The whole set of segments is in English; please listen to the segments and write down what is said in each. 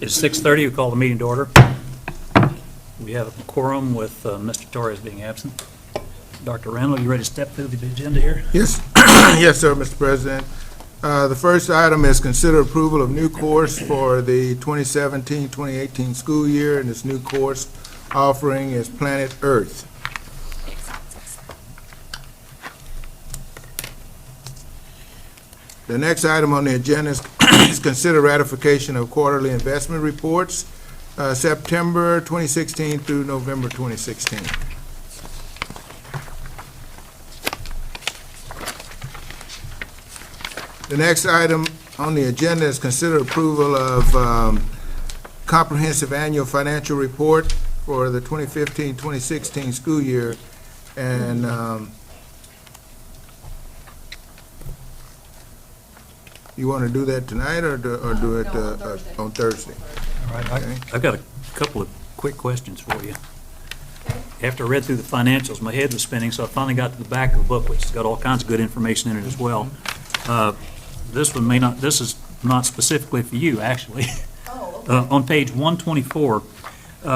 It's 6:30. We call the meeting to order. We have a quorum with Mr. Torres being absent. Dr. Randall, you ready to step through the agenda here? Yes, yes, sir, Mr. President. The first item is consider approval of new course for the 2017-2018 school year, and this new course offering is Planet Earth. The next item on the agenda is consider ratification of quarterly investment reports, September 2016 through November 2016. The next item on the agenda is consider approval of comprehensive annual financial report for the 2015-2016 school year, and you want to do that tonight or do it on Thursday? All right. Okay. I've got a couple of quick questions for you. After I read through the financials, my head was spinning, so I finally got to the back of the book, which has got all kinds of good information in it as well. This is not specifically for you, actually. Oh, okay. On page 124,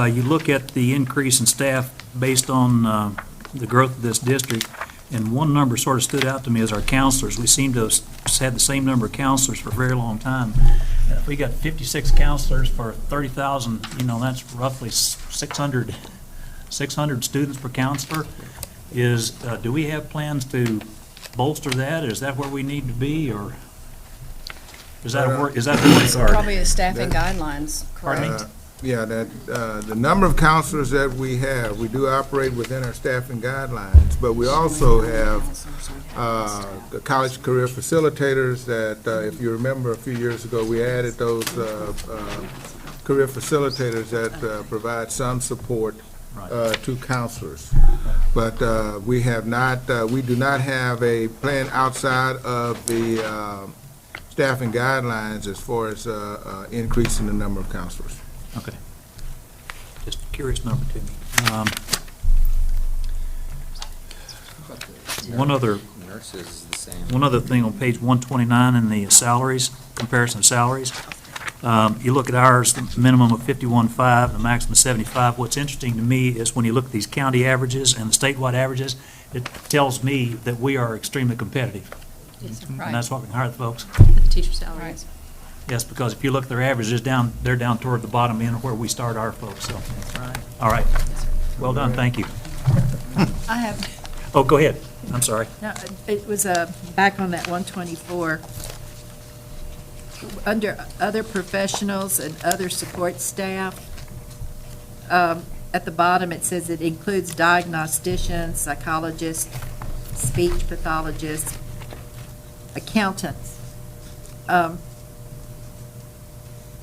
you look at the increase in staff based on the growth of this district, and one number sort of stood out to me as our counselors. We seem to have had the same number of counselors for a very long time. If we got 56 counselors for 30,000, that's roughly 600 students per counselor. Do we have plans to bolster that? Is that where we need to be, or is that a word card? Probably the staffing guidelines, correct? Yeah, the number of counselors that we have, we do operate within our staffing guidelines, but we also have the college career facilitators that, if you remember a few years ago, we added those career facilitators that provide some support to counselors. But we do not have a plan outside of the staffing guidelines as far as increasing the number of counselors. Okay. Just a curious number to me. One other thing on page 129 in the salaries, comparison of salaries. You look at ours, the minimum of 51.5, the maximum of 75. What's interesting to me is when you look at these county averages and the statewide averages, it tells me that we are extremely competitive. Yes, And right. that's what we can hire the folks. The teacher salaries. Yes, because if you look at their averages, they're down toward the bottom end of where we start our folks, so. That's right. All right. Yes, sir. Well done, thank you. I have, Oh, go ahead. I'm sorry. no, it was back on that 124. Under other professionals and other support staff, at the bottom it says it includes diagnosticians, psychologists, speech pathologists, accountants.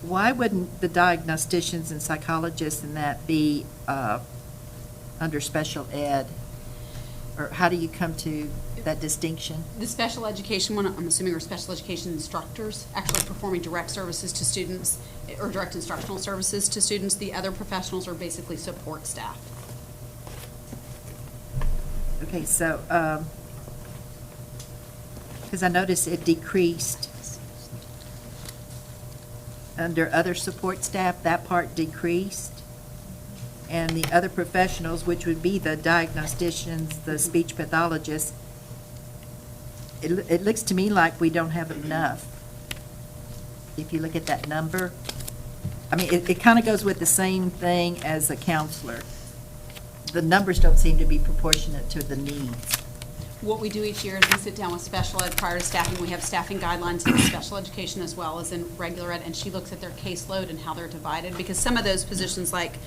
Why wouldn't the diagnosticians and psychologists and that be under special ed? Or how do you come to that distinction? The special education one, I'm assuming, are special education instructors actually performing direct services to students or direct instructional services to students. The other professionals are basically support staff. Okay, so, because I noticed it decreased. Under other support staff, that part decreased. And the other professionals, which would be the diagnosticians, the speech pathologists, it looks to me like we don't have enough. If you look at that number, I mean, it kind of goes with the same thing as a counselor. The numbers don't seem to be proportionate to the needs. What we do each year is we sit down with special ed prior to staffing. We have staffing guidelines in special education as well as in regular ed, and she looks at their caseload and how they're divided, because some of those positions like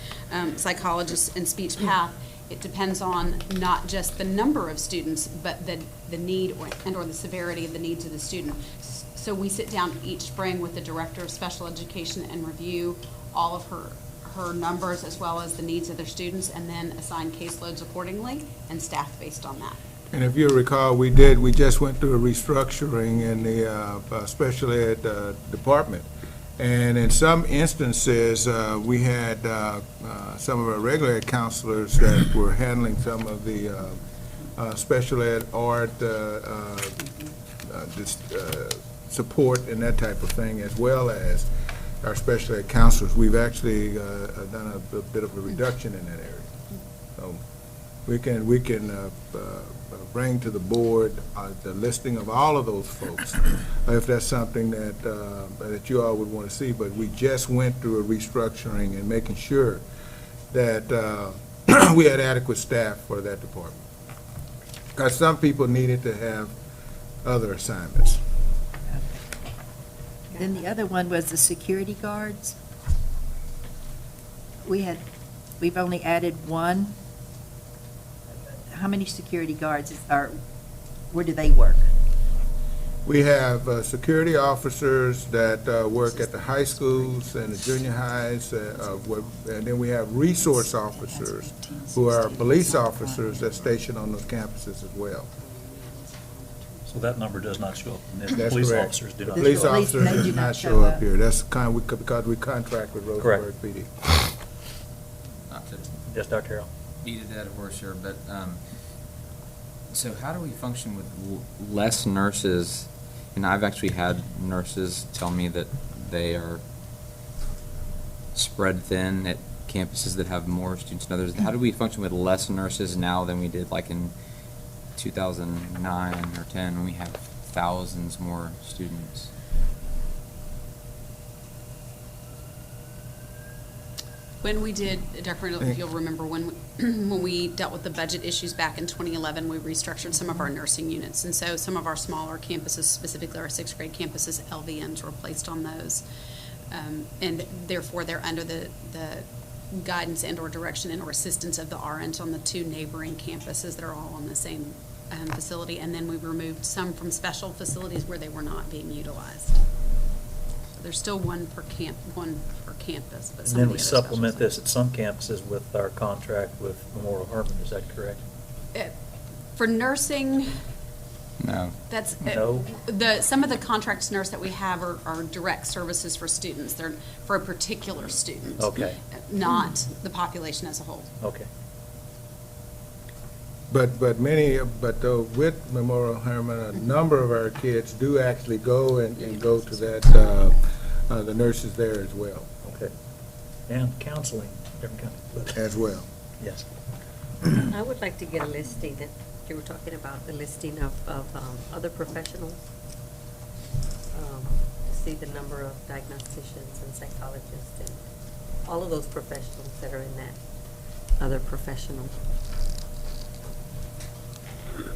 psychologists and speech path, it depends on not just the number of students, but the need or the severity of the needs of the student. So we sit down each spring with the director of special education and review all of her numbers as well as the needs of their students, and then assign caseloads accordingly and staff based on that. And if you recall, we just went through a restructuring in the special ed department. And in some instances, we had some of our regular ed counselors that were handling some of the special ed art support and that type of thing, as well as our special ed counselors. We've actually done a bit of a reduction in that area. So we can bring to the board the listing of all of those folks, if that's something that you all would want to see. But we just went through a restructuring and making sure that we had adequate staff for that department. Because some people needed to have other assignments. Then the other one was the security guards. We've only added one. How many security guards where do they work? We have security officers that work at the high schools and the junior highs, and then we have resource officers who are police officers that station on those campuses as well. So that number does not show up in this. That's Police correct. officers do The not police show up. officers They do do not not show show up up. here. That's because we contract with Rosenberg PD. Not to Yes, Dr. Harrell. beat a dead horse here, but, so how do we function with less nurses? And I've actually had nurses tell me that they are spread thin at campuses that have more students than others. How do we function with less nurses now than we did like in 2009 or 10 when we have thousands more students? When we did, Dr. Randall, if you'll remember, when we dealt with the budget issues back in 2011, we restructured some of our nursing units. And so some of our smaller campuses, specifically our sixth grade campuses, LVNs were placed on those. And therefore, they're under the guidance and or direction and or assistance of the RNs on the two neighboring campuses that are all on the same facility. And then we removed some from special facilities where they were not being utilized. So there's still one per campus, but And some then of the we other special supplement this at some campuses with our contract with Memorial Hermann, is that correct? For nursing, No. that's, No. some of the contract nurse that we have are direct services for students. They're for a particular student. Okay. Not the population as a whole. Okay. But though with Memorial Hermann, a number of our kids do actually go and go to that, the nurses there as well, Okay. And counseling, different kind of, as well. yes. I would like to get a listing that you were talking about, the listing of other professionals. To see the number of diagnosticians and psychologists and all of those professionals that are in that other professional.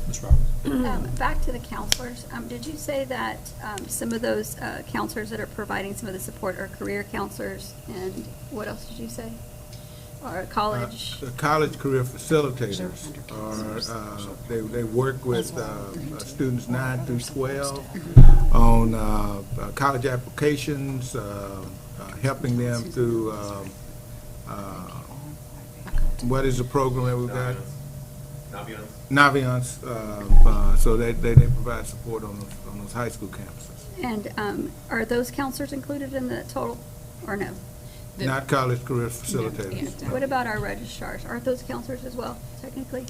Ms. Roberts? Back to the counselors, did you say that some of those counselors that are providing some of the support are career counselors, and what else did you say? Or college? The college career facilitators are, they work with students 9 through 12 on college applications, helping them through, what is the program that we've got? Naviance, so they provide support on those high school campuses. And are those counselors included in the total, or no? Not college career facilitators. What about our registrars? Aren't those counselors as well, technically?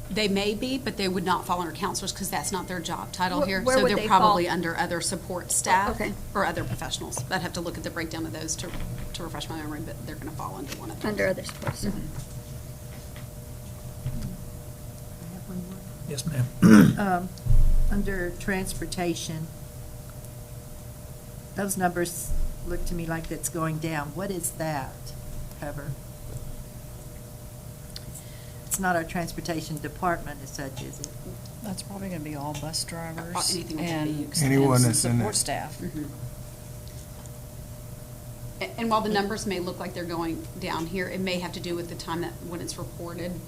They may be, but they would not fall under counselors because that's not their job title Where- here. where So would they're they probably fall? under other support staff okay. or other professionals. I'd have to look at the breakdown of those to refresh my memory, but they're going to fall under one of those. Under other supports? Yes, ma'am. Under transportation, those numbers look to me like that's going down. What is that cover? It's not our transportation department as such, is it? That's probably going to be all bus drivers Anything with and vehicles. Anyone and that's in support that. staff. Mhm. And while the numbers may look like they're going down here, it may have to do with the time that, when it's reported,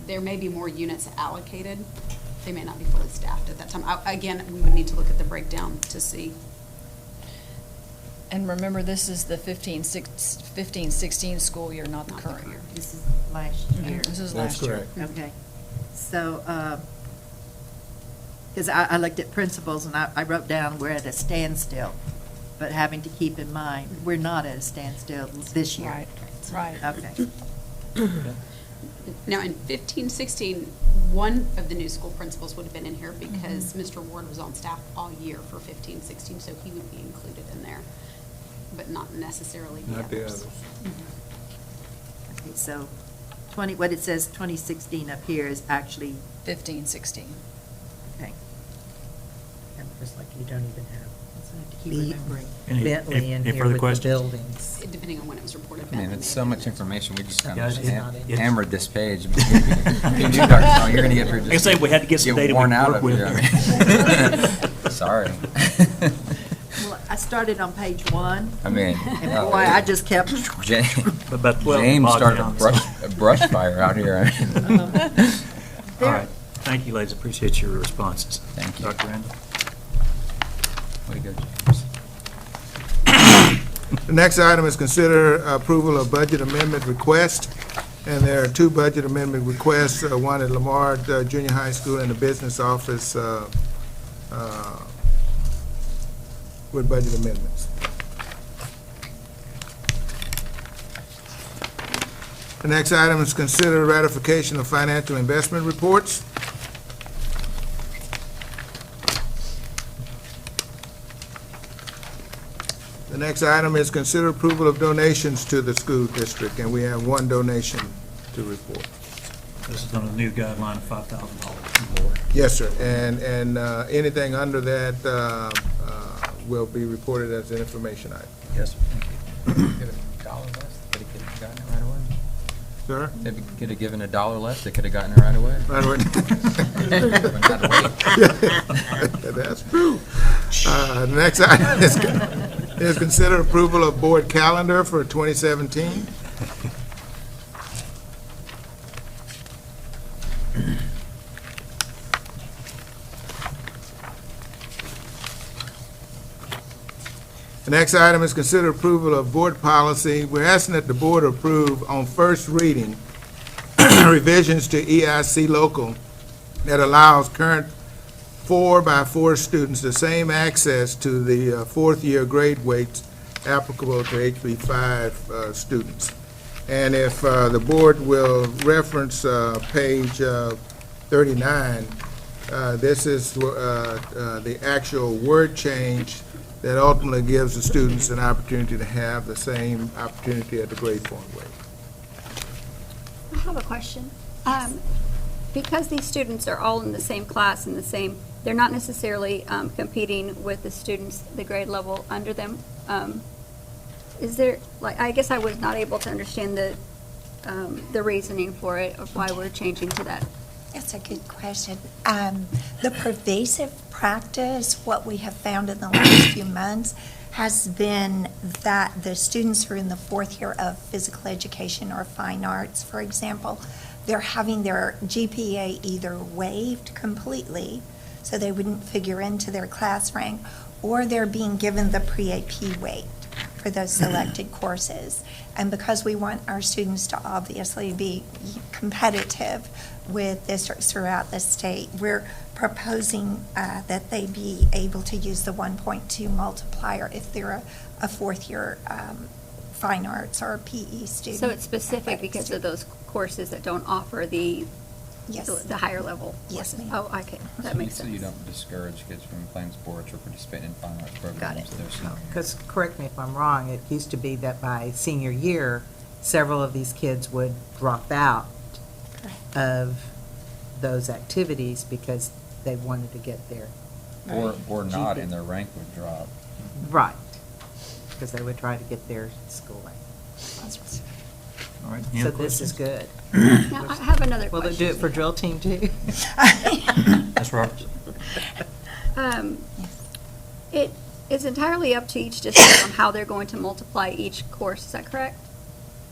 there may be more units allocated. They may not be fully staffed at that time. Again, we would need to look at the breakdown to see. And remember, this is the 15-16 school year, not the Not the current year. current. This is last year. This is That's last year. correct. Okay. So, because I looked at principals and I wrote down we're at a standstill, but having to keep in mind, we're not at a standstill this year. Right, right. Okay. Now, in 15-16, one of the new school principals would have been in here because Mr. Ward was on staff all year for 15-16, so he would be included in there. but not necessarily the Not the others. others. Okay, so 20, what it says 2016 up here is actually, 15, 16. okay. Just like you don't even have, so I have to keep The- remembering Any- Bentley in any here further with the questions? buildings. Depending on when it was reported. I mean, back, it's it so may much have been. information, we just kind Guys, of it's- hammered this page. You do, Dr. Song, you're gonna get through Like I say, we had to get some data we worn could out work of with. here. I mean. Sorry. Well, I started on page 1, I mean. and oh, boy, I just kept, About 12 James bogged started down, a brush fire out here. All right. Thank you, ladies. Appreciate your responses. Thank you. Dr. Randall? Way to go, James. The next item is consider approval of budget amendment request, and there are 2 budget amendment requests, one at Lamar Junior High School and the business office with budget amendments. The next item is consider ratification of financial investment reports. The next item is consider approval of donations to the school district, and we have 1 donation to report. This is on a new guideline of $5,000 or more. Yes, sir, and anything under that will be reported as an information item. Yes, sir. Thank you. Give it a dollar less, they could have gotten it right away. Sir? If they could have given $1 less, they could have gotten it right away. Right away. Wouldn't have to wait. That's true. The next item is consider approval of board calendar for 2017. The next item is consider approval of board policy. We're asking that the board approve on first reading revisions to EIC local that allows current 4x4 students the same access to the fourth-year grade weights applicable to HB5 students. And if the board will reference page 39, this is the actual word change that ultimately gives the students an opportunity to have the same opportunity at the grade point weight. I have a question. Because these students are all in the same class and they're not necessarily competing with the students, the grade level under them. Is there, I guess I was not able to understand the reasoning for it, of why we're changing to that. That's a good question. The pervasive practice, what we have found in the last few months, has been that the students who are in the 4th year of physical education or fine arts, for example, they're having their GPA either waived completely, so they wouldn't figure into their class rank, or they're being given the pre-AP weight for those selected courses. And because we want our students to obviously be competitive with districts throughout the state, we're proposing that they be able to use the 1.2 multiplier if they're a 4th year fine arts or PE student. So it's specific because of those courses that don't offer the Yes. the higher level? Yes, courses. ma'am. Oh, okay, that makes So sense. you don't discourage kids from playing sports or participating in fine arts programs. Got it. their senior year. Because, correct me if I'm wrong, it used to be that by senior year, several of these kids would drop out of those activities because they wanted to get there. Or not, GP. and their rank would drop. Right, because they would try to get their schooling. All right. Any So other this is questions? good. Now, I have another Will question. they do it for drill team too? Ms. Roberts? It is entirely up to each district on how they're going to multiply each course, is that correct?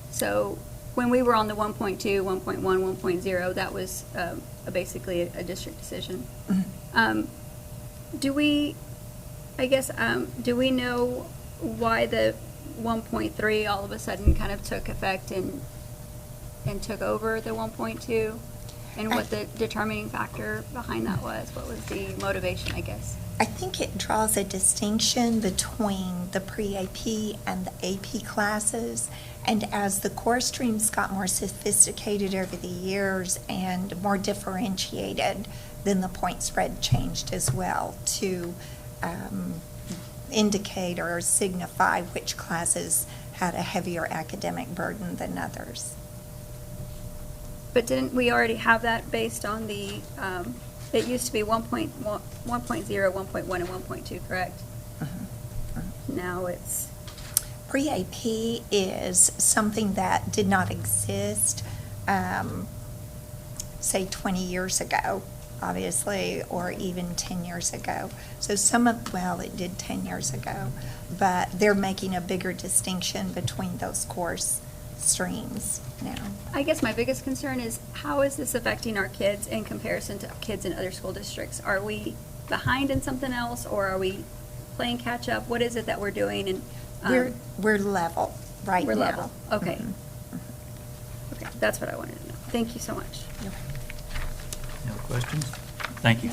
So when we were on the 1.2, 1.1, 1.0, that was basically a district decision. Do we know why the 1.3 all of a sudden kind of took effect and took over the 1.2? And what the determining factor behind that was? What was the motivation, I guess? I think it draws a distinction between the pre-AP and the AP classes. And as the course streams got more sophisticated over the years and more differentiated, then the point spread changed as well to indicate or signify which classes had a heavier academic burden than others. But didn't we already have that based on the, it used to be 1.0, 1.1, and 1.2, correct? Now it's, Pre-AP is something that did not exist, say 20 years ago, obviously, or even 10 years ago. So well, it did 10 years ago, but they're making a bigger distinction between those course streams now. I guess my biggest concern is how is this affecting our kids in comparison to kids in other school districts? Are we behind in something else, or are we playing catch up? What is it that we're doing? And We're level right now. we're level. Okay. Mhm. Okay, that's what I wanted to know. Thank you so much. Any other questions? Thank you.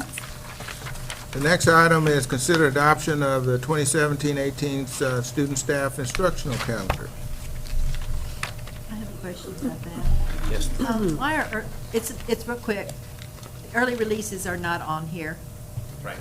The next item is consider adoption of the 2017-18 student staff instructional calendar. I have a question about that. Yes. Why are, it's real quick, early releases are not on here. Right.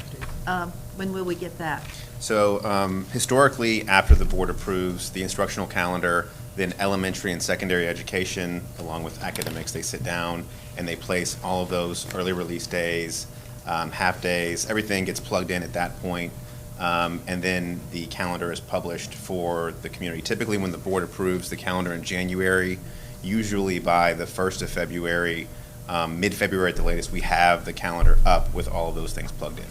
When will we get that? So historically, after the board approves the instructional calendar, then elementary and secondary education, along with academics, they sit down and they place all of those early release days, half days, everything gets plugged in at that point. And then the calendar is published for the community. Typically, when the board approves the calendar in January, usually by the 1st of February, mid-February at the latest, we have the calendar up with all of those things plugged in.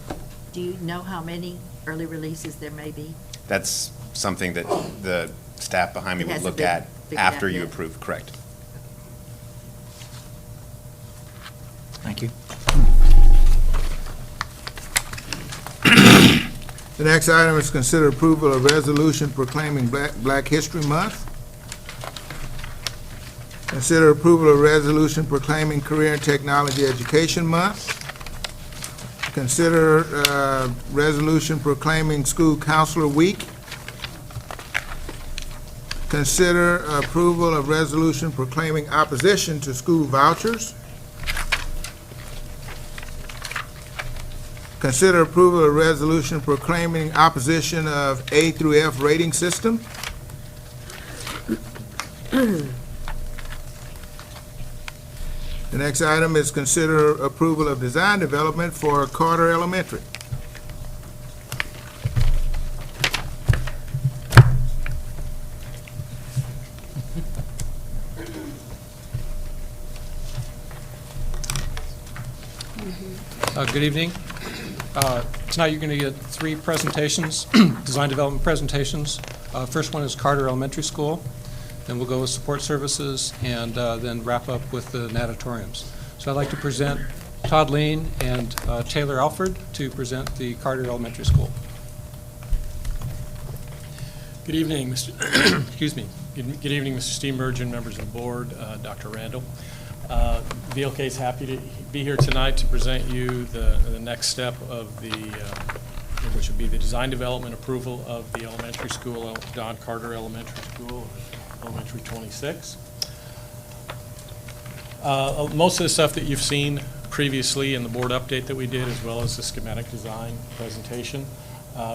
Do you know how many early releases there may be? That's something that the staff behind me It would hasn't look been at figured after out you yet. approve, correct? Thank you. The next item is consider approval of resolution proclaiming Black History Month. Consider approval of resolution proclaiming Career and Technology Education Month. Consider resolution proclaiming School Counselor Week. Consider approval of resolution proclaiming opposition to school vouchers. Consider approval of resolution proclaiming opposition of A through F rating system. The next item is consider approval of design development for Carter Elementary. Good evening. Tonight you're going to get 3 presentations, design development presentations. First one is Carter Elementary School. Then we'll go with support services and then wrap up with the natatoriums. So I'd like to present Todd Lean and Taylor Alford to present the Carter Elementary School. Good evening, Mr. excuse me. Good evening, Mr. Steenbergen, members of the board, Dr. Randall. VLK is happy to be here tonight to present you the next step of the, which would be the design development approval of the elementary school, Don Carter Elementary School, Elementary 26. Most of the stuff that you've seen previously in the board update that we did, as well as the schematic design presentation.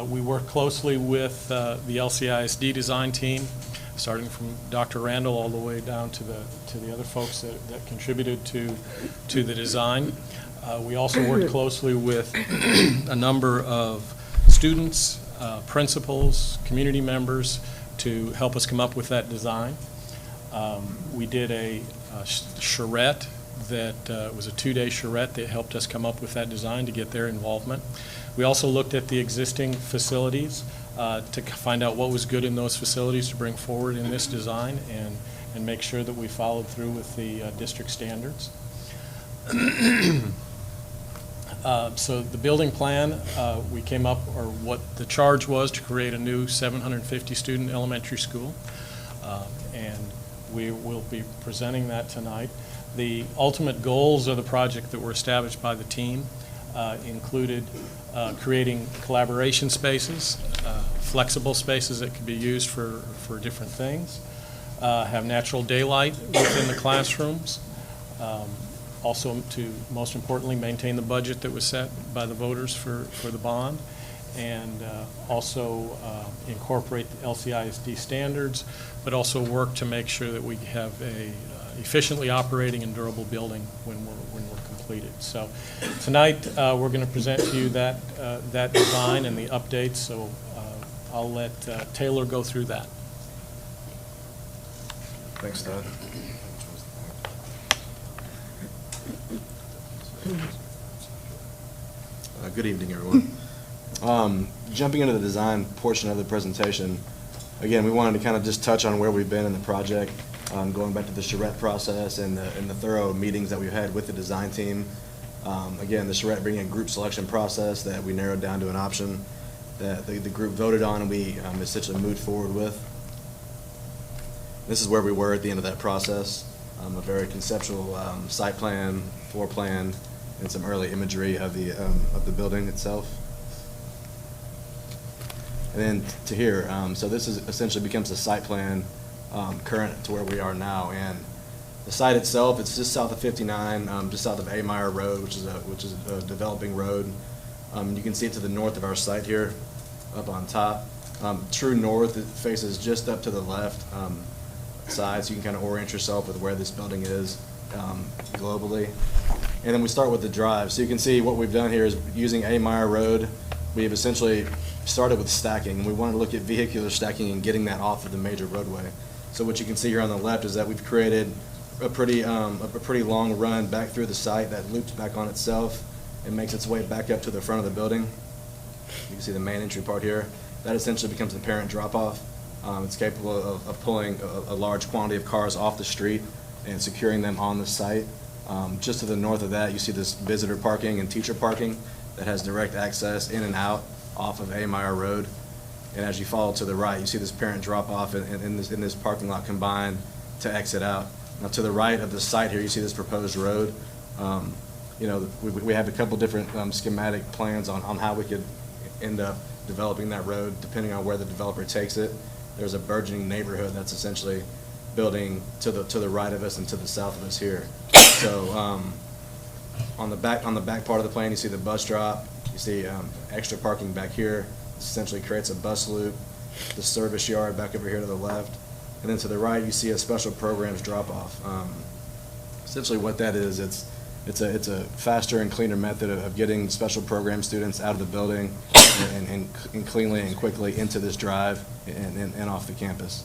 We work closely with the LCISD design team, starting from Dr. Randall all the way down to the other folks that contributed to the design. We also work closely with a number of students, principals, community members to help us come up with that design. We did a charrette that was a 2-day charrette that helped us come up with that design to get their involvement. We also looked at the existing facilities to find out what was good in those facilities to bring forward in this design and make sure that we followed through with the district standards. So the building plan, we came up, or what the charge was to create a new 750-student elementary school, and we will be presenting that tonight. The ultimate goals of the project that were established by the team included creating collaboration spaces, flexible spaces that could be used for different things, have natural daylight within the classrooms, also to, most importantly, maintain the budget that was set by the voters for the bond, and also incorporate the LCISD standards, but also work to make sure that we have a efficiently operating and durable building when we're completed. So tonight, we're going to present to you that design and the updates, so I'll let Taylor go through that. Thanks, Todd. Good evening, everyone. Jumping into the design portion of the presentation, again, we wanted to kind of just touch on where we've been in the project, going back to the charrette process and the thorough meetings that we've had with the design team. Again, the charrette being a group selection process that we narrowed down to an option that the group voted on and we essentially moved forward with. This is where we were at the end of that process. A very conceptual site plan, floor plan, and some early imagery of the building itself. And then to here, so this is essentially becomes the site plan current to where we are now. And the site itself, it's just south of 59, just south of A. Meyer Road, which is a developing road. You can see it to the north of our site here, up on top. True north, it faces just up to the left side, so you can kind of orient yourself with where this building is globally. And then we start with the drive. So you can see what we've done here is using A. Meyer Road, we've essentially started with stacking, and we wanted to look at vehicular stacking and getting that off of the major roadway. So what you can see here on the left is that we've created a pretty long run back through the site that loops back on itself and makes its way back up to the front of the building. You can see the main entry part here. That essentially becomes the parent drop-off. It's capable of pulling a large quantity of cars off the street and securing them on the site. Just to the north of that, you see this visitor parking and teacher parking that has direct access in and out off of A. Meyer Road. And as you follow to the right, you see this parent drop-off in this parking lot combined to exit out. Now, to the right of the site here, you see this proposed road. We have a couple different schematic plans on how we could end up developing that road, depending on where the developer takes it. There's a burgeoning neighborhood that's essentially building to the right of us and to the south of us here. So on the back part of the plan, you see the bus drop. You see extra parking back here. This essentially creates a bus loop. The service yard back over here to the left, and then to the right, you see a special programs drop off. Essentially, what that is, it's a faster and cleaner method of getting special program students out of the building and cleanly and quickly into this drive and off the campus.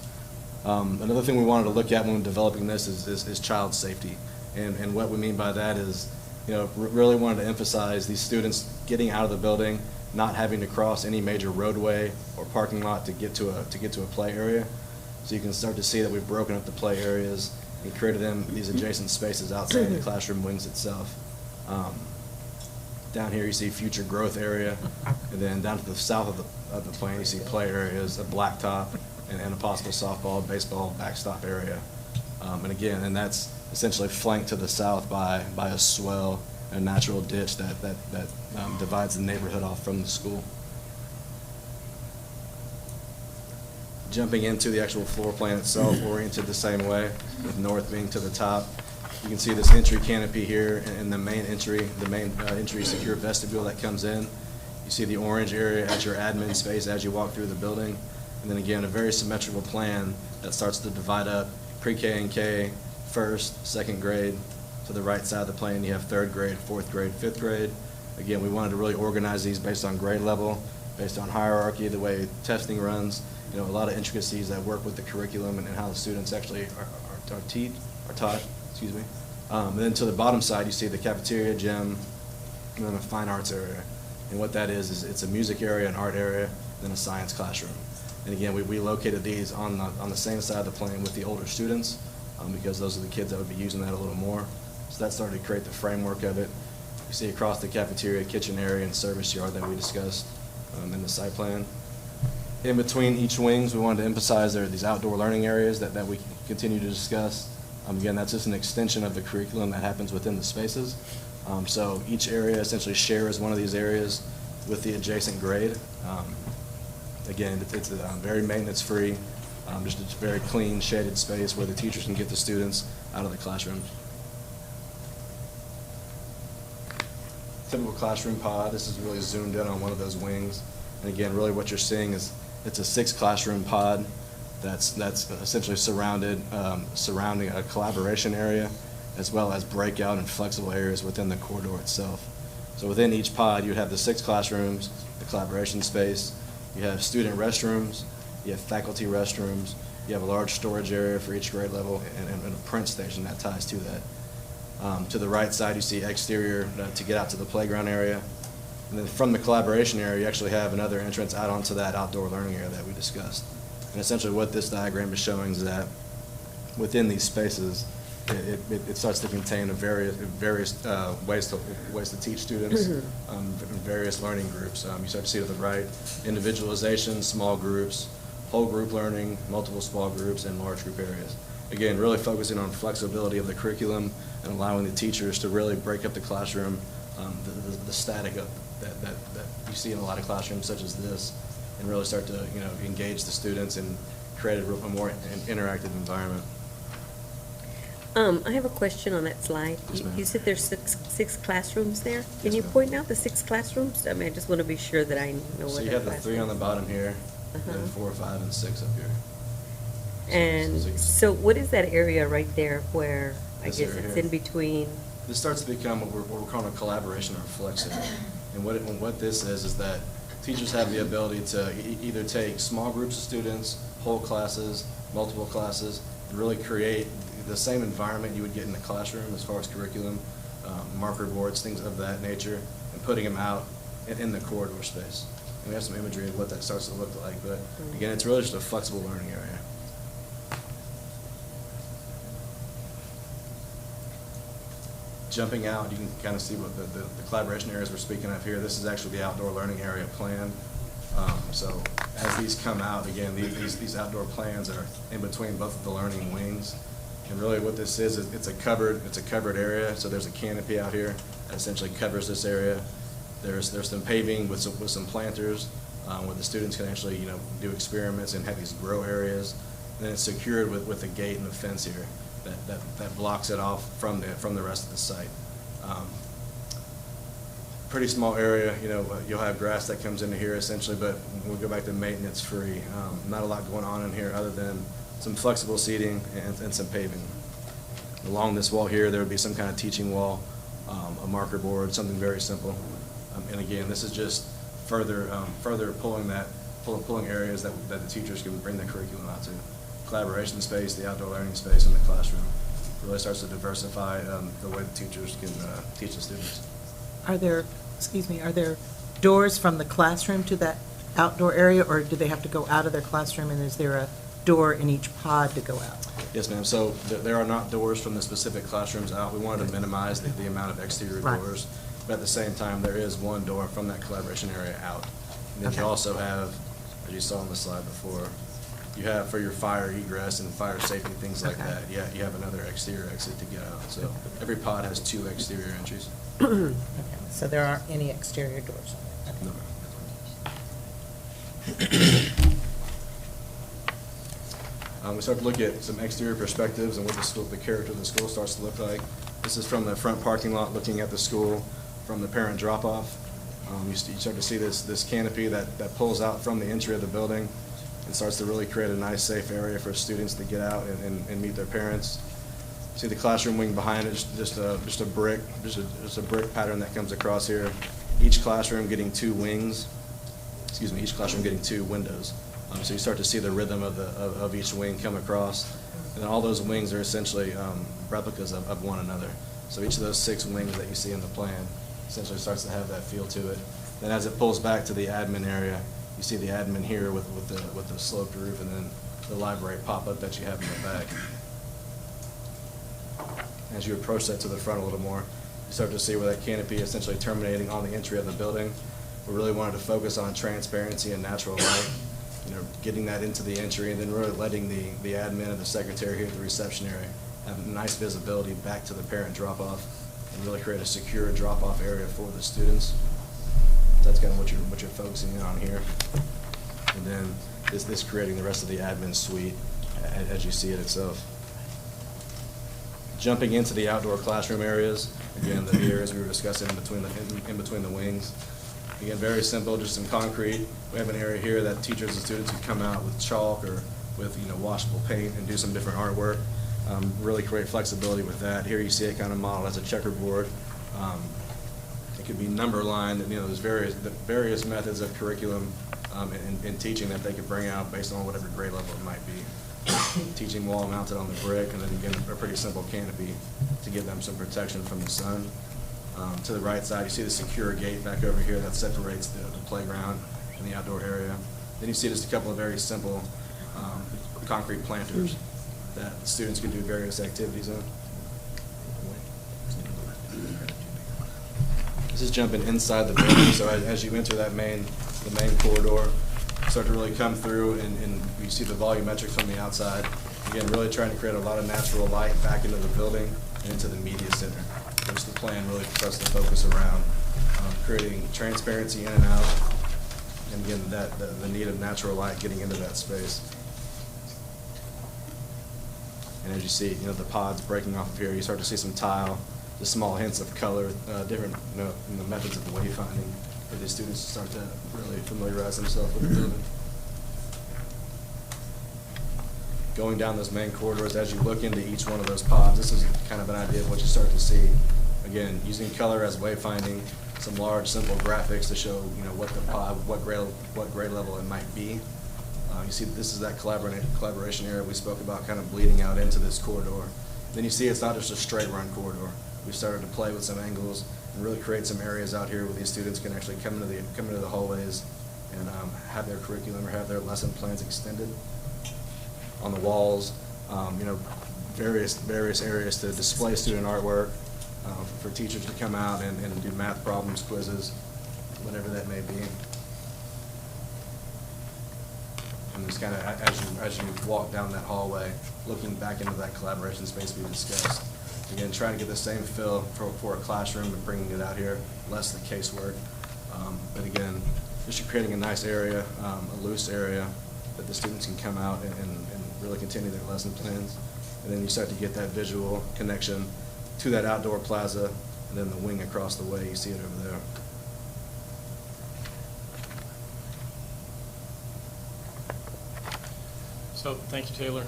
Another thing we wanted to look at when developing this is child safety. And what we mean by that is, really wanted to emphasize these students getting out of the building, not having to cross any major roadway or parking lot to get to a play area. So you can start to see that we've broken up the play areas and created these adjacent spaces outside the classroom wings itself. Down here you see future growth area, and then down to the south of the plan you see play areas, a blacktop, and a possible softball, baseball backstop area. And that's essentially flanked to the south by a swell, a natural ditch that divides the neighborhood off from the school. Jumping into the actual floor plan itself, oriented the same way, with north being to the top. You can see this entry canopy here and the main entry secure vestibule that comes in. You see the orange area at your admin space as you walk through the building. And then again, a very symmetrical plan that starts to divide up pre-K and K, first, second grade. To the right side of the plan, you have third grade, fourth grade, fifth grade. Again, we wanted to really organize these based on grade level, based on hierarchy, the way testing runs, a lot of intricacies that work with the curriculum and how the students actually are taught. And then to the bottom side, you see the cafeteria, gym, and then a fine arts area. And what that is it's a music area, an art area, then a science classroom. And again, we located these on the same side of the plane with the older students because those are the kids that would be using that a little more. So that started to create the framework of it. You see across the cafeteria, kitchen area, and service yard that we discussed in the site plan. In between each wings, we wanted to emphasize there are these outdoor learning areas that we continue to discuss. Again, that's just an extension of the curriculum that happens within the spaces. So each area essentially shares one of these areas with the adjacent grade. Again, it's very maintenance-free, just a very clean, shaded space where the teachers can get the students out of the classroom. Typical classroom pod. This is really zoomed in on one of those wings. And again, really what you're seeing is it's a 6-classroom pod that's essentially surrounding a collaboration area, as well as breakout and flexible areas within the corridor itself. So within each pod, you have the 6 classrooms, the collaboration space, you have student restrooms, you have faculty restrooms, you have a large storage area for each grade level, and a print station that ties to that. To the right side, you see exterior to get out to the playground area. And then from the collaboration area, you actually have another entrance out onto that outdoor learning area that we discussed. And essentially what this diagram is showing is that within these spaces, it starts to contain various ways to teach students, various learning groups. You start to see to the right, individualization, small groups, whole group learning, multiple small groups, and large group areas. Again, really focusing on flexibility of the curriculum and allowing the teachers to really break up the classroom, the static that you see in a lot of classrooms such as this, and really start to engage the students and create a more interactive environment. I have a question on that slide. Yes, ma'am. You said there's six classrooms there. Can Yes, you ma'am. point out the 6 classrooms? I mean, I just want to be sure that I know So what you the have the 3 on the classrooms. bottom here, then 4, 5, and 6 up here. And so what is that area right there where, I This guess area it's here? in between? This starts to become what we're calling a collaboration or a flex area. And what this is that teachers have the ability to either take small groups of students, whole classes, multiple classes, and really create the same environment you would get in the classroom as far as curriculum, marker boards, things of that nature, and putting them out in the corridor space. And we have some imagery of what that starts to look like, but again, it's really just a flexible learning area. Jumping out, you can kind of see what the collaboration areas we're speaking of here. This is actually the outdoor learning area plan. So as these come out, again, these outdoor plans are in between both of the learning wings. And really what this is it's a covered area. So there's a canopy out here that essentially covers this area. There's some paving with some planters where the students can actually do experiments and have these grow areas. And then it's secured with a gate and a fence here that blocks it off from the rest of the site. Pretty small area, you'll have grass that comes into here essentially, but when we go back to maintenance free, not a lot going on in here other than some flexible seating and some paving. Along this wall here, there would be some kind of teaching wall, a marker board, something very simple. And again, this is just further pulling areas that the teachers can bring the curriculum out to. Collaboration space, the outdoor learning space, and the classroom. It really starts to diversify the way the teachers can teach the students. Are there doors from the classroom to that outdoor area, or do they have to go out of their classroom, and is there a door in each pod to go out? Yes, ma'am. So there are not doors from the specific classrooms out. We wanted to minimize the amount of exterior Right. doors, but at the same time, there is one door from that collaboration area out. And then you also have, as you saw on the slide before, you have for your fire egress and fire safety, things like Okay. that. Yeah, you have another exterior exit to get out. So every pod has 2 exterior entries. Okay, so there aren't any exterior doors on it? Okay. We start to look at some exterior perspectives and what the character of the school starts to look like. This is from the front parking lot, looking at the school from the parent drop-off. You start to see this canopy that pulls out from the entry of the building and starts to really create a nice, safe area for students to get out and meet their parents. See the classroom wing behind it, just a brick pattern that comes across here. Each classroom getting 2 wings. Excuse me. Each classroom getting 2 windows. So you start to see the rhythm of each wing come across, and then all those wings are essentially replicas of one another. So each of those 6 wings that you see in the plan essentially starts to have that feel to it. Then as it pulls back to the admin area, you see the admin here with the sloped roof, and then the library pop-up that you have in the back. As you approach that to the front a little more, you start to see where that canopy is essentially terminating on the entry of the building. We really wanted to focus on transparency and natural light, getting that into the entry, and then really letting the admin and the secretary here at the reception area have nice visibility back to the parent drop-off and really create a secure drop-off area for the students. That's kind of what you're focusing in on here. And then this creating the rest of the admin suite as you see it itself. Jumping into the outdoor classroom areas, again, the areas we were discussing in between the wings. Again, very simple, just some concrete. We have an area here that teachers and students can come out with chalk or with, washable paint and do some different artwork. Really create flexibility with that. Here you see it kind of modeled as a checkerboard. It could be number line, there's various methods of curriculum in teaching that they could bring out based on whatever grade level it might be. Teaching wall mounted on the brick, and then again, a pretty simple canopy to give them some protection from the sun. To the right side, you see the secure gate back over here that separates the playground and the outdoor area. Then you see just a couple of very simple concrete planters that students can do various activities in. This is jumping inside the building, so as you enter the main corridor, start to really come through, and you see the volumetrics from the outside. Again, really trying to create a lot of natural light back into the building and into the media center, which the plan really for us to focus around, creating transparency in and out, and again, the need of natural light getting into that space. And as you see, the pods breaking off of here, you start to see some tile, the small hints of color, different methods of wayfinding for the students to start to really familiarize themselves with the building. Going down those main corridors, as you look into each one of those pods, this is kind of an idea of what you start to see. Again, using color as wayfinding, some large, simple graphics to show, what the pod, what grade level it might be. You see, this is that collaboration area we spoke about, kind of bleeding out into this corridor. Then you see it's not just a straight run corridor. We've started to play with some angles and really create some areas out here where these students can actually come into the hallways and have their curriculum or have their lesson plans extended. On the walls, various areas to display student artwork, for teachers to come out and do math problems, quizzes, whatever that may be. And just kind of, as you walk down that hallway, looking back into that collaboration space we discussed. Again, trying to get the same feel for a classroom and bringing it out here, less the casework. But again, just creating a nice area, a loose area that the students can come out and really continue their lesson plans. And then you start to get that visual connection to that outdoor plaza, and then the wing across the way, you see it over there. So, thank you, Taylor.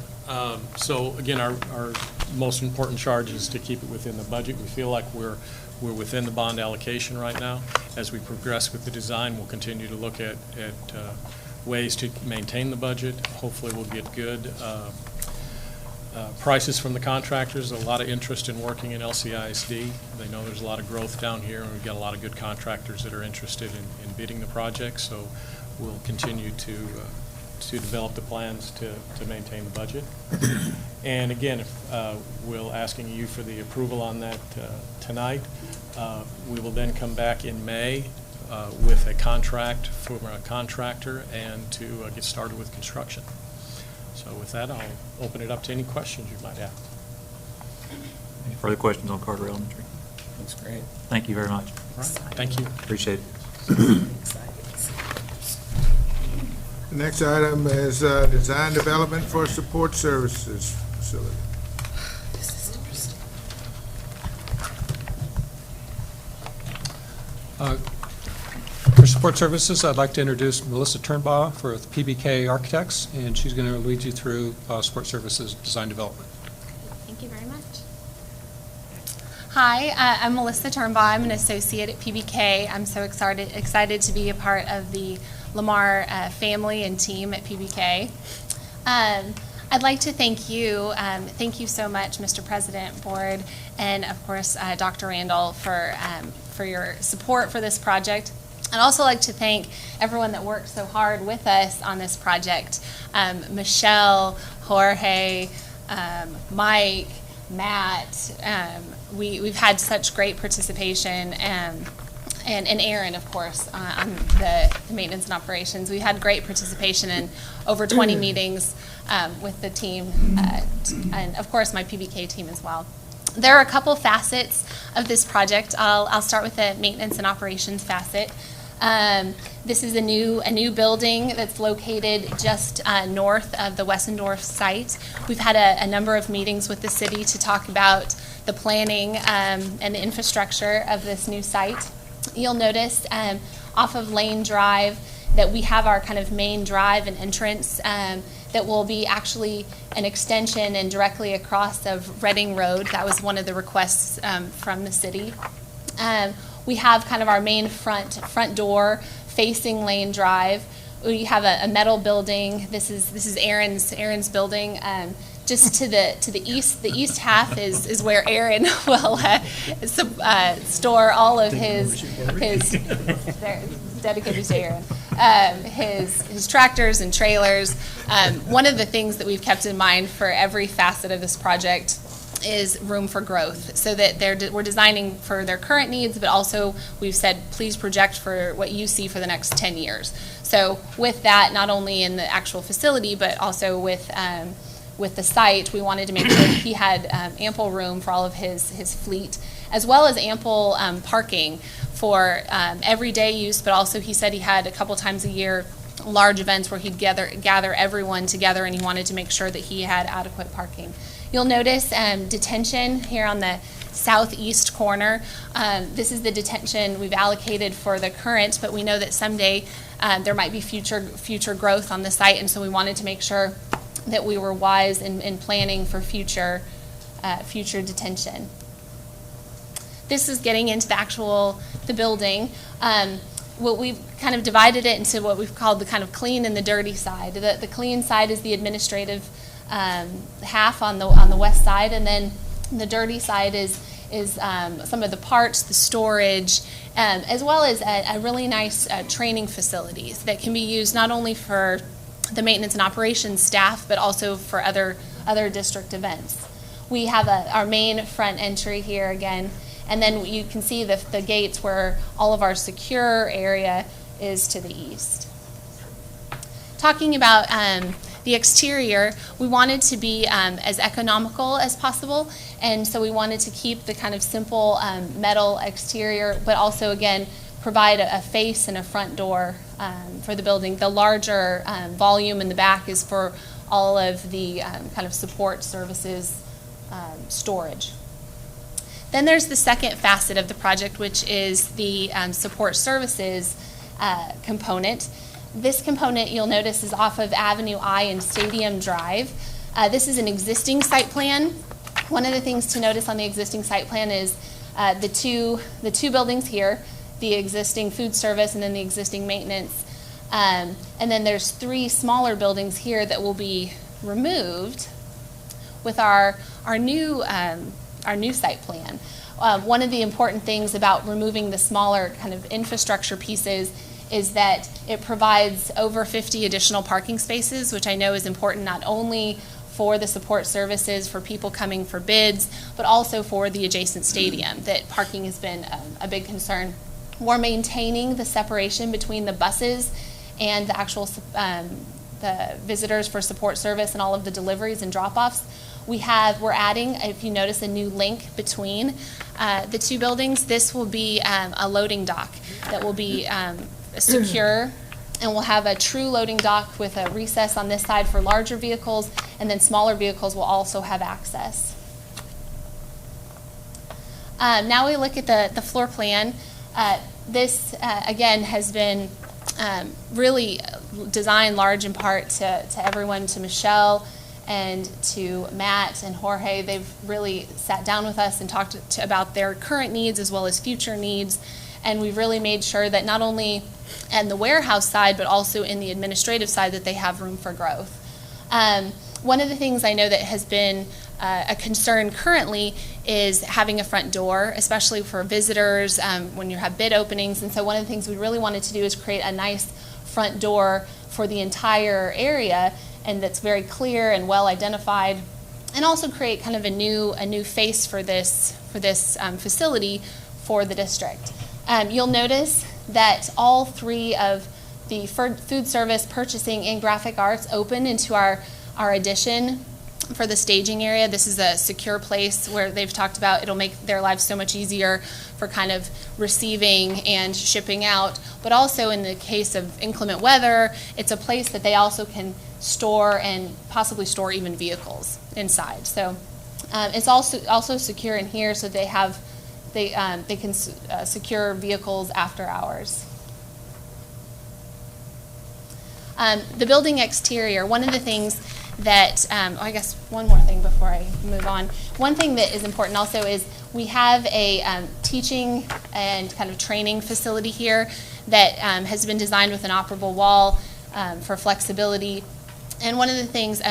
So again, our most important charge is to keep it within the budget. We feel like we're within the bond allocation right now. As we progress with the design, we'll continue to look at ways to maintain the budget. Hopefully we'll get good prices from the contractors. A lot of interest in working in LCISD. They know there's a lot of growth down here, and we've got a lot of good contractors that are interested in bidding the project. So we'll continue to develop the plans to maintain the budget. And again, we're asking you for the approval on that tonight. We will then come back in May with a contract from a contractor and to get started with construction. So with that, I'll open it up to any questions you might have. Any further questions on Carter Elementary? That's great. Thank you very much. All right. Thank you. Appreciate it. The next item is design development for support services facility. For support services, I'd like to introduce Melissa Turnbaugh for PBK Architects, and she's going to lead you through support services design development. Thank you very much. Hi, I'm Melissa Turnbaugh. I'm an associate at PBK. I'm so excited to be a part of the Lamar family and team at PBK. I'd like to thank you. Thank you so much, Mr. President, Board, and of course, Dr. Randall for your support for this project. I'd also like to thank everyone that worked so hard with us on this project. Michelle, Jorge, Mike, Matt. We've had such great participation, and Aaron, of course, on the maintenance and operations. We had great participation in over 20 meetings with the team, and of course my PBK team as well. There are a couple facets of this project. I'll start with the maintenance and operations facet. This is a new building that's located just north of the Wessendorf site. We've had a number of meetings with the city to talk about the planning and the infrastructure of this new site. You'll notice off of Lane Drive, that we have our kind of main drive and entrance that will be actually an extension and directly across of Reading Road. That was one of the requests from the city. We have kind of our main front door facing Lane Drive. We have a metal building. This is Aaron's building. Just to the east, the east half is where Aaron will store all of his dedicated to Aaron, his tractors and trailers. One of the things that we've kept in mind for every facet of this project is room for growth, so that we're designing for their current needs, but also we've said please project for what you see for the next 10 years. So with that, not only in the actual facility, but also with the site, we wanted to make sure that he had ample room for all of his fleet, as well as ample parking for everyday use, but also he said he had a couple times a year large events where he'd gather everyone together, and he wanted to make sure that he had adequate parking. You'll notice detention here on the southeast corner. This is the detention we've allocated for the current, but we know that someday there might be future growth on the site, and so we wanted to make sure that we were wise in planning for future detention. This is getting into the building. What we've kind of divided it into what we've called the kind of clean and the dirty side. The clean side is the administrative half on the west side, and then the dirty side is some of the parts, the storage, as well as a really nice training facilities that can be used not only for the maintenance and operations staff, but also for other district events. We have our main front entry here again, and then you can see the gates where all of our secure area is to the east. Talking about the exterior, we wanted to be as economical as possible, and so we wanted to keep the kind of simple metal exterior, but also, again, provide a face and a front door for the building. The larger volume in the back is for all of the kind of support services storage. Then there's the second facet of the project, which is the support services component. This component, you'll notice, is off of Avenue I and Stadium Drive. This is an existing site plan. One of the things to notice on the existing site plan is the two buildings here, the existing food service and then the existing maintenance. And then there's 3 smaller buildings here that will be removed with our new site plan. One of the important things about removing the smaller kind of infrastructure pieces is that it provides over 50 additional parking spaces, which I know is important not only for the support services for people coming for bids, but also for the adjacent stadium, that parking has been a big concern. We're maintaining the separation between the buses and the actual the visitors for support service and all of the deliveries and drop-offs. We're adding, if you notice, a new link between the 2 buildings. This will be a loading dock that will be secure, and we'll have a true loading dock with a recess on this side for larger vehicles, and then smaller vehicles will also have access. Now we look at the floor plan. This, again, has been really designed large in part to everyone, to Michelle and to Matt and Jorge. They've really sat down with us and talked about their current needs as well as future needs, and we've really made sure that not only on the warehouse side, but also in the administrative side, that they have room for growth. One of the things I know that has been a concern currently is having a front door, especially for visitors when you have bid openings. And so one of the things we really wanted to do is create a nice front door for the entire area, and that's very clear and well identified, and also create kind of a new face for this facility for the district. You'll notice that all 3 of the food service, purchasing, and graphic arts open into our addition for the staging area. This is a secure place where they've talked about it'll make their lives so much easier for kind of receiving and shipping out, but also in the case of inclement weather, it's a place that they also can store and possibly store even vehicles inside. So it's also secure in here, so they can secure vehicles after hours. The building exterior, one of the things that, I guess one more thing before I move on. One thing that is important also is we have a teaching and kind of training facility here that has been designed with an operable wall for flexibility. And one of the things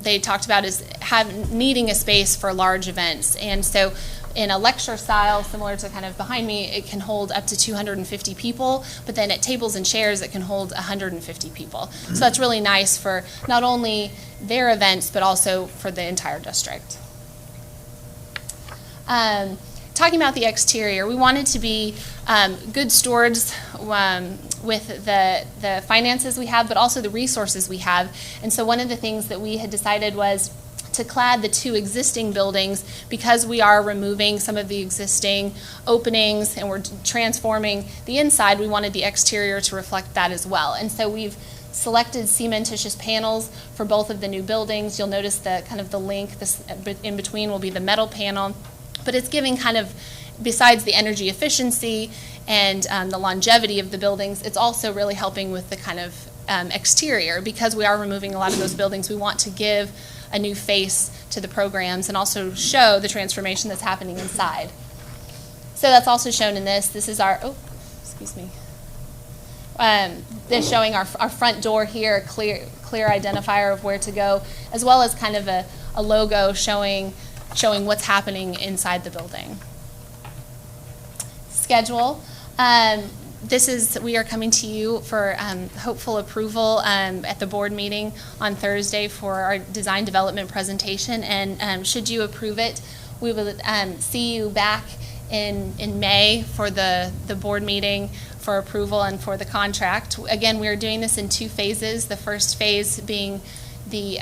they talked about is needing a space for large events. And so in a lecture style, similar to kind of behind me, it can hold up to 250 people, but then at tables and chairs, it can hold 150 people. So that's really nice for not only their events, but also for the entire district. Talking about the exterior, we wanted to be good stewards with the finances we have, but also the resources we have. And so one of the things that we had decided was to clad the two existing buildings, because we are removing some of the existing openings and we're transforming the inside, we wanted the exterior to reflect that as well. And so we've selected cementitious panels for both of the new buildings. You'll notice the kind of the link this in between will be the metal panel, but it's giving kind of, besides the energy efficiency and the longevity of the buildings, it's also really helping with the kind of exterior. Because we are removing a lot of those buildings, we want to give a new face to the programs and also show the transformation that's happening inside. So that's also shown in this. This is our, excuse me. This showing our front door here, clear identifier of where to go, as well as kind of a logo showing what's happening inside the building. Schedule. We are coming to you for hopeful approval at the board meeting on Thursday for our design development presentation. And should you approve it, we will see you back in May for the board meeting for approval and for the contract. Again, we are doing this in 2 phases. The first phase being the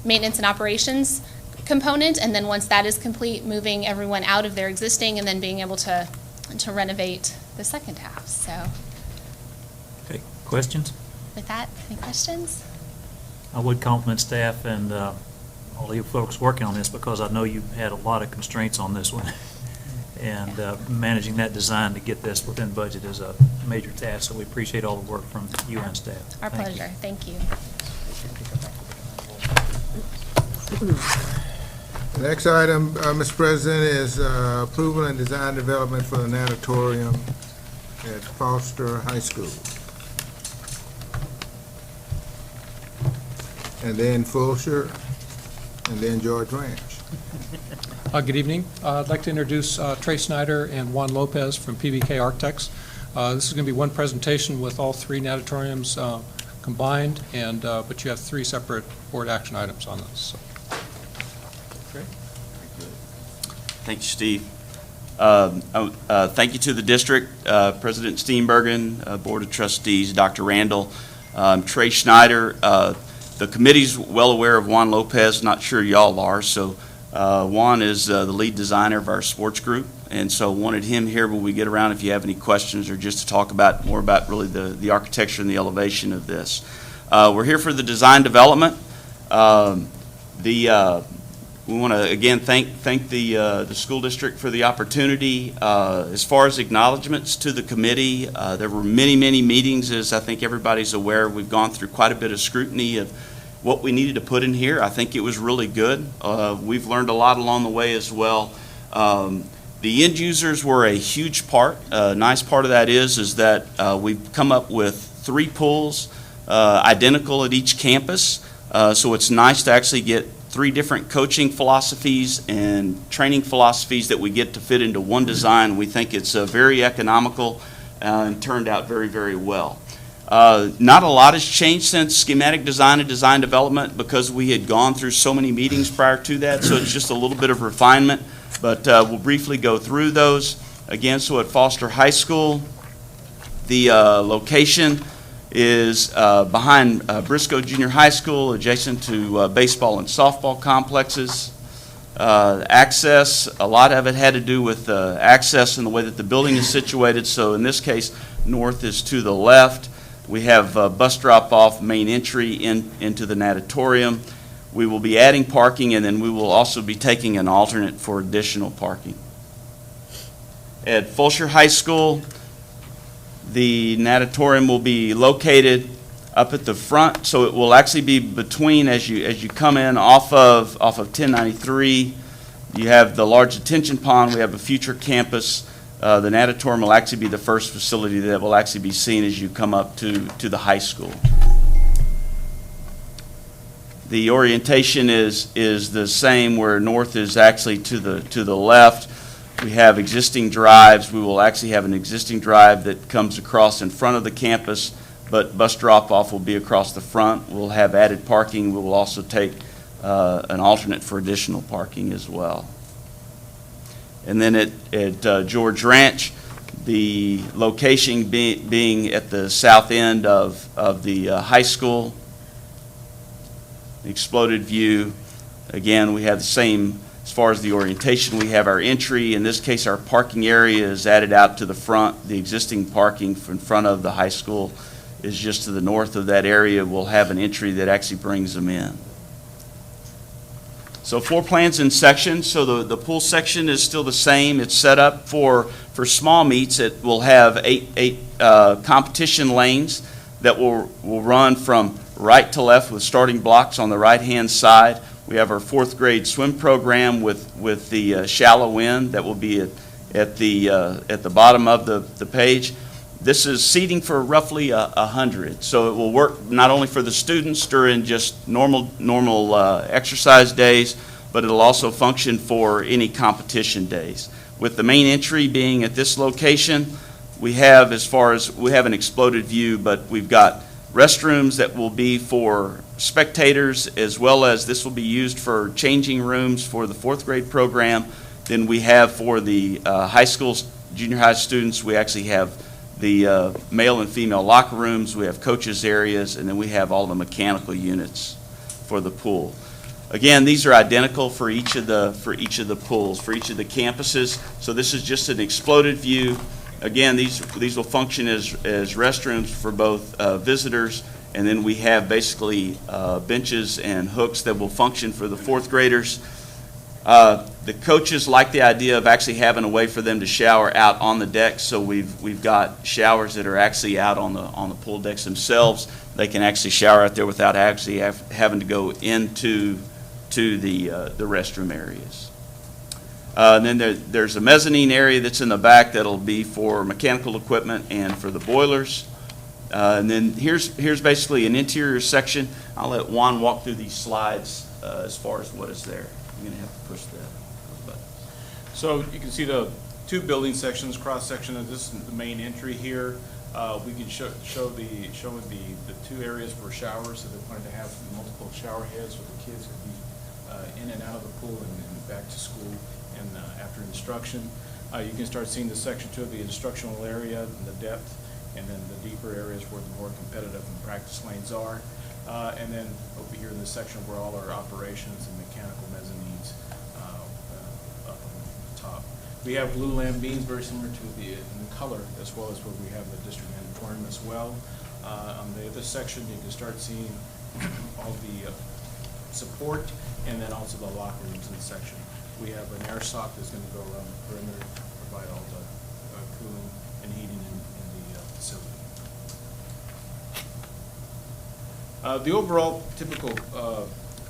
maintenance and operations component, and then once that is complete, moving everyone out of their existing and then being able to renovate the second half. So Okay, questions? with that, any questions? I would compliment staff and all you folks working on this, because I know you had a lot of constraints on this one. And managing that design to get this within budget is a major task, so we appreciate all the work from you and staff. Our Thank you. pleasure. Thank you. The next item, Mr. President, is approval and design development for the natatorium at Foster High School. And then Fulshire, and then George Ranch. Good evening. I'd like to introduce Trey Snyder and Juan Lopez from PBK Architects. This is going to be one presentation with all 3 natatoriums combined, but you have 3 separate board action items on this. So. Thank you, Steve. Thank you to the district, President Steenbergen, Board of Trustees, Dr. Randall, Trey Schneider. The committee's well aware of Juan Lopez, not sure y'all are, so Juan is the lead designer of our sports group, and so wanted him here when we get around if you have any questions or just to talk more about really the architecture and the elevation of this. We're here for the design development. We want to again thank the school district for the opportunity. As far as acknowledgments to the committee, there were many meetings, as I think everybody's aware. We've gone through quite a bit of scrutiny of what we needed to put in here. I think it was really good. We've learned a lot along the way as well. The end users were a huge part. Nice part of that is that we've come up with 3 pools identical at each campus. So it's nice to actually get 3 different coaching philosophies and training philosophies that we get to fit into one design. We think it's very economical and turned out very well. Not a lot has changed since schematic design and design development because we had gone through so many meetings prior to that, so it's just a little bit of refinement, but we'll briefly go through those. Again, so at Foster High School, the location is behind Briscoe Junior High School, adjacent to baseball and softball complexes. Access, a lot of it had to do with access and the way that the building is situated. So in this case, north is to the left. We have bus drop-off, main entry into the natatorium. We will be adding parking, and then we will also be taking an alternate for additional parking. At Fulshire High School, the natatorium will be located up at the front, so it will actually be between, as you come in off of 1093, you have the large detention pond, we have a future campus. The natatorium will actually be the first facility that will actually be seen as you come up to the high school. The orientation is the same, where north is actually to the left. We have existing drives. We will actually have an existing drive that comes across in front of the campus, but bus drop-off will be across the front. We'll have added parking. We will also take an alternate for additional parking as well. And then at George Ranch, the location being at the south end of the high school, the exploded view. Again, we have the same, as far as the orientation, we have our entry. In this case, our parking area is added out to the front. The existing parking in front of the high school is just to the north of that area. We'll have an entry that actually brings them in. So floor plans and sections. So the pool section is still the same. It's set up for small meets. It will have eight competition lanes that will run from right to left with starting blocks on the right-hand side. We have our fourth grade swim program with the shallow end that will be at the bottom of the page. This is seating for roughly 100, so it will work not only for the students during just normal exercise days, but it'll also function for any competition days. With the main entry being at this location, we have an exploded view, but we've got restrooms that will be for spectators, as well as this will be used for changing rooms for the fourth grade program. Then we have for the high school, junior high students, we actually have the male and female locker rooms, we have coaches areas, and then we have all the mechanical units for the pool. Again, these are identical for each of the pools, for each of the campuses. So this is just an exploded view. Again, these will function as restrooms for both visitors, and then we have basically benches and hooks that will function for the fourth graders. The coaches like the idea of actually having a way for them to shower out on the deck, so we've got showers that are actually out on the pool decks themselves. They can actually shower out there without actually having to go into the restroom areas. And then there's a mezzanine area that's in the back that'll be for mechanical equipment and for the boilers. And then here's basically an interior section. I'll let Juan walk through these slides as far as what is there. I'm going to have to push that button. So you can see the two building sections, cross section of this is the main entry here. We can show the two areas for showers, so they wanted to have multiple shower heads so the kids could be in and out of the pool and back to school and after instruction. You can start seeing the section two of the instructional area and the depth, and then the deeper areas where the more competitive and practice lanes are. And then over here in this section where all our operations and mechanical mezzanines up on the top. We have blue lamb beams very similar to in the color, as well as where we have the district natatorium as well. On the other section, you can start seeing all the support and then also the locker rooms in the section. We have an air sock that's going to go around the perimeter, provide all the cooling and heating in the facility. The overall typical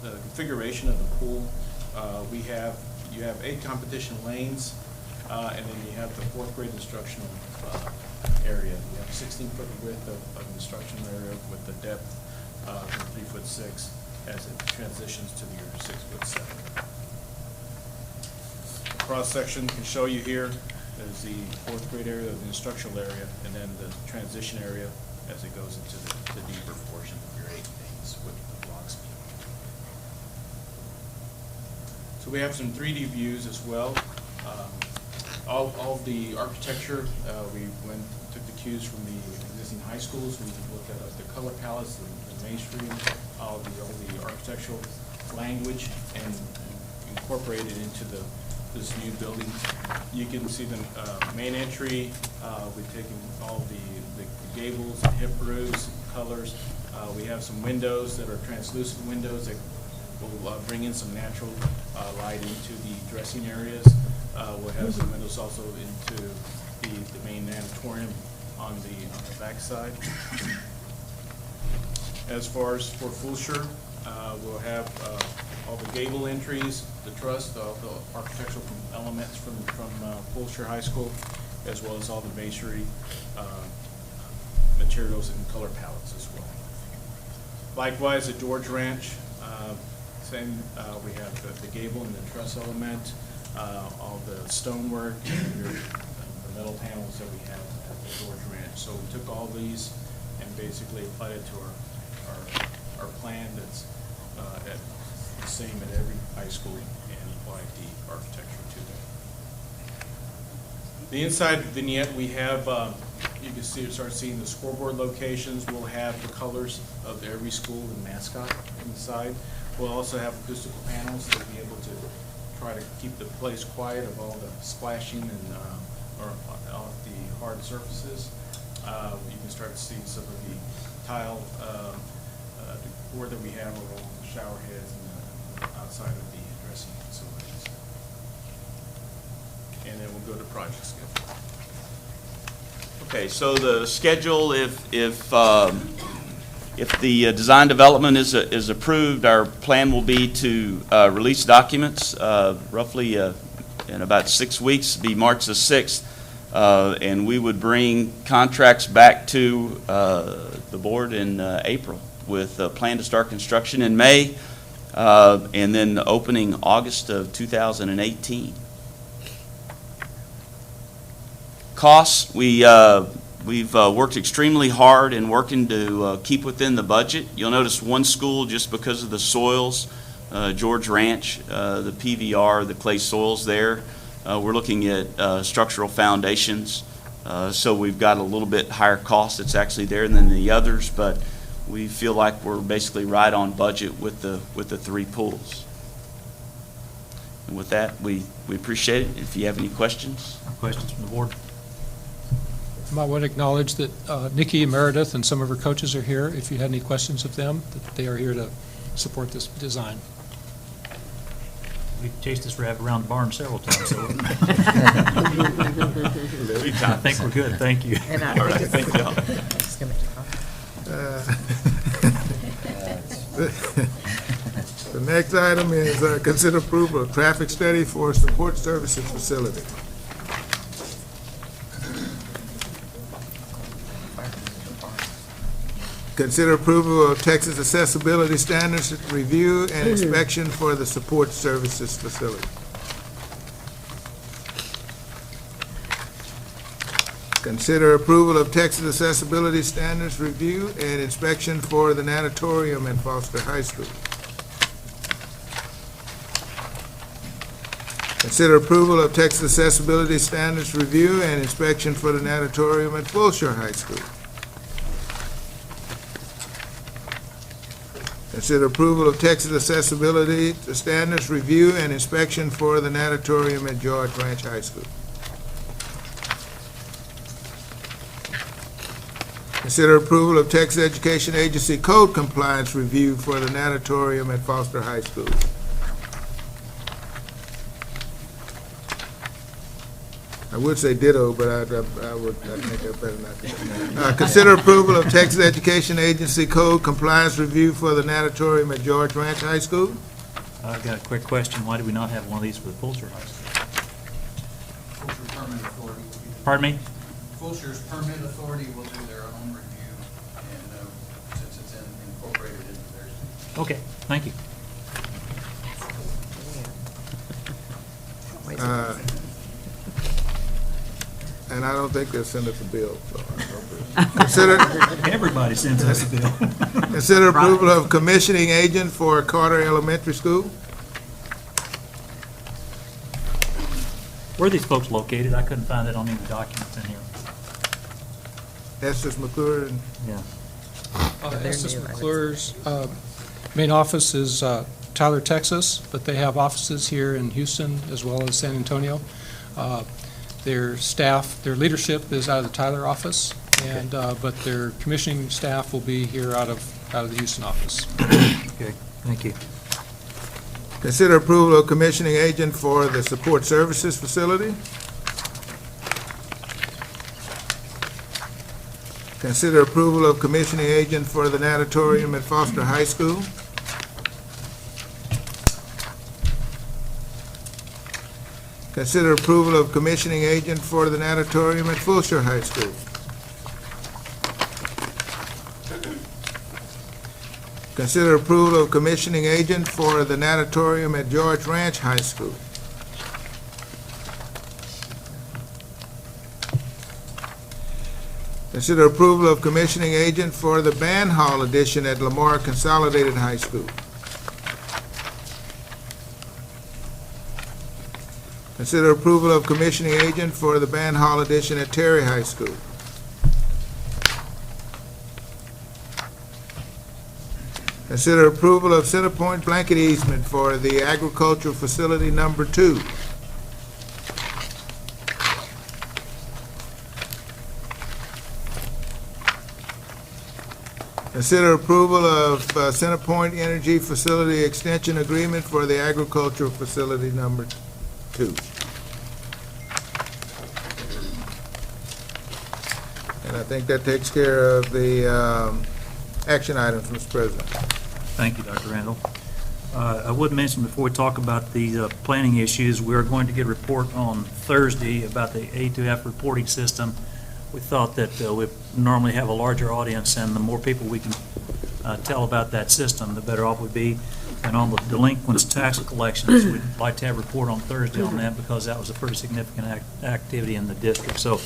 configuration of the pool, you have 8 competition lanes, and then you have the fourth grade instructional area. You have 16-foot width of instructional area with the depth from 3'6" as it transitions to your 6'7". The cross section can show you here is the fourth grade area of the instructional area, and then the transition area as it goes into the deeper portion of your 8 lanes with the blocks. So we have some 3D views as well. All the architecture, we took the cues from the existing high schools. We looked at the color palettes, the mainstream, all the architectural language, and incorporated into this new building. You can see the main entry. We've taken all the gables and hip roofs, colors. We have some windows that are translucent windows that will bring in some natural light into the dressing areas. We'll have some windows also into the main natatorium on the back side. As far as for Fulshear, we'll have all the gable entries, the truss, the architectural elements from Fulshear High School, as well as all the masonry materials and color palettes as well. Likewise, at George Ranch, same, we have the gable and the truss element, all the stonework, and the metal panels that we have at the George Ranch. So we took all these and basically applied it to our plan that's the same at every high school and applied the architecture to that. The inside vignette we have, you can start seeing the scoreboard locations. We'll have the colors of every school and mascot inside. We'll also have acoustical panels to be able to try to keep the place quiet of all the splashing and or off the hard surfaces. You can start to see some of the tile board that we have along the shower heads and outside of the dressing facilities. And then we'll go to project schedule. Okay, so the schedule, if the design development is approved, our plan will be to release documents roughly in about 6 weeks, be March the 6th, and we would bring contracts back to the board in April with a plan to start construction in May, and then the opening August of 2018. Costs, we've worked extremely hard in working to keep within the budget. You'll notice one school, just because of the soils, George Ranch, the PVR, the clay soils there, we're looking at structural foundations. So we've got a little bit higher cost that's actually there than the others, but we feel like we're basically right on budget with the 3 pools. And with that, we appreciate it. If you have any questions. Questions from the board? I might want to acknowledge that Nikki and Meredith and some of her coaches are here. If you had any questions of them, that they are here to support this design. We've chased this rabbit around the barn several times, so I think we're good. Thank you. And I All right, think thank y'all. it's gonna The next item is consider approval of traffic study for support services facility. Consider approval of Texas Accessibility Standards review and inspection for the support services facility. Consider approval of Texas Accessibility Standards review and inspection for the natatorium at Foster High School. Consider approval of Texas Accessibility Standards review and inspection for the natatorium at Fulshear High School. Consider approval of Texas Accessibility Standards review and inspection for the natatorium at George Ranch High School. Consider approval of Texas Education Agency Code Compliance Review for the natatorium at Foster High School. I would say ditto, but I think I better not. Consider approval of Texas Education Agency Code Compliance Review for the natatorium at George Ranch High School. I've got a quick question. Why do we not have one of these for the Fulshear High School? Fulshear Permit Authority will be. Pardon me? Fulshear's Permit Authority will do their own review, and since it's incorporated into theirs. Okay, thank you. And I don't think they'll send us a bill, so I hope it- Consider, Everybody sends us a bill. consider approval of commissioning agent for Carter Elementary School. Where are these folks located? I couldn't find it on any of the documents in here. Estes McClure and Yeah. Estes McClure's main office is Tyler, Texas, but they have offices here in Houston as well as San Antonio. Their staff, their leadership is out of the Tyler office, and but their commissioning staff will be here out of the Houston office. Okay, thank you. consider approval of commissioning agent for the support services facility. Consider approval of commissioning agent for the natatorium at Foster High School. Consider approval of commissioning agent for the natatorium at Fulshire High School. Consider approval of commissioning agent for the natatorium at George Ranch High School. Consider approval of commissioning agent for the band hall addition at Lamar Consolidated High School. Consider approval of commissioning agent for the band hall addition at Terry High School. Consider approval of Centerpoint blanket easement for the agricultural facility number 2. Consider approval of Centerpoint Energy Facility Extension Agreement for the agricultural facility number 2. And I think that takes care of the action items, Mr. President. Thank you, Dr. Randall. I would mention before we talk about the planning issues, we are going to get a report on Thursday about the A2F reporting system. We thought that we normally have a larger audience, and the more people we can tell about that system, the better off we'd be. And on the delinquents tax collections, we'd like to have a report on Thursday on that because that was a pretty significant activity in the district. So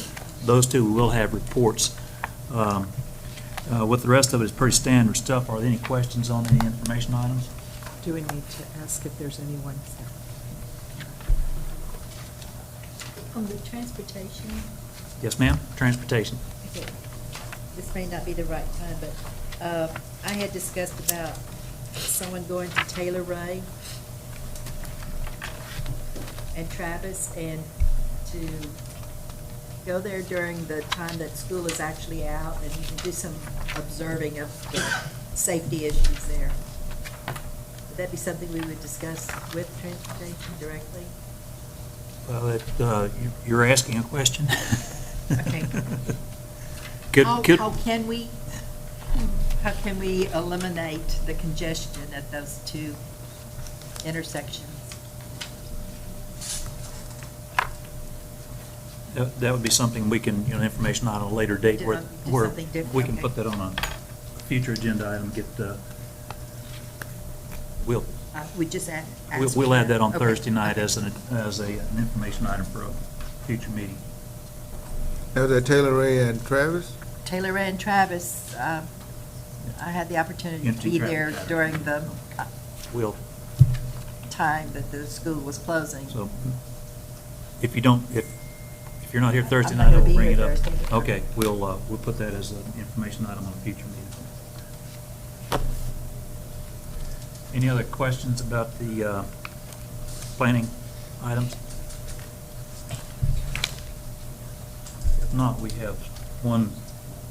those two, we will have reports. With the rest of it, it's pretty standard stuff. Are there any questions on any information items? Do we need to ask if there's anyone? On the transportation, Yes, ma'am. Transportation. okay, this may not be the right time, but I had discussed about someone going to Taylor Ray and Travis, and to go there during the time that school is actually out and do some observing of the safety issues there. Would that be something we would discuss with transportation directly? Well, you're asking a question. Okay. How can we eliminate the congestion at those two intersections? That would be something we can, information on a later date where something different, we can okay. put that on a future agenda item, We just add. we'll add that on Okay. Thursday night as an information item for a future meeting. That was at Taylor Ray and Travis? Taylor and Travis, I had the opportunity to Empty be traffic there pattern. during the We'll, time that the school was closing. so if you don't, if you're not here Thursday I'm night, not I'll gonna be bring it here up. Thursday. Okay, we'll put that as an information item on a future meeting. Any other questions about the planning items? If not, we have one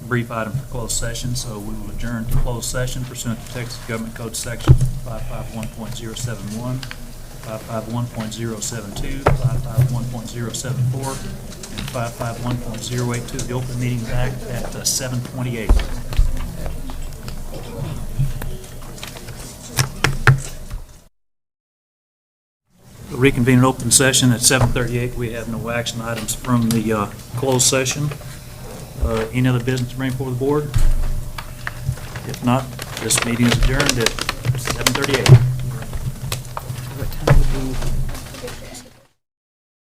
brief item for closed session, so we will adjourn to closed session pursuant to Texas Government Code Section 551.071, 551.072, 551.074, and 551.082 of the Open Meetings Act at 7:28. Reconvene in open session at 7:38. We have no action items from the closed session. Any other business to bring before the board? If not, this meeting is adjourned at 7:38. What time would we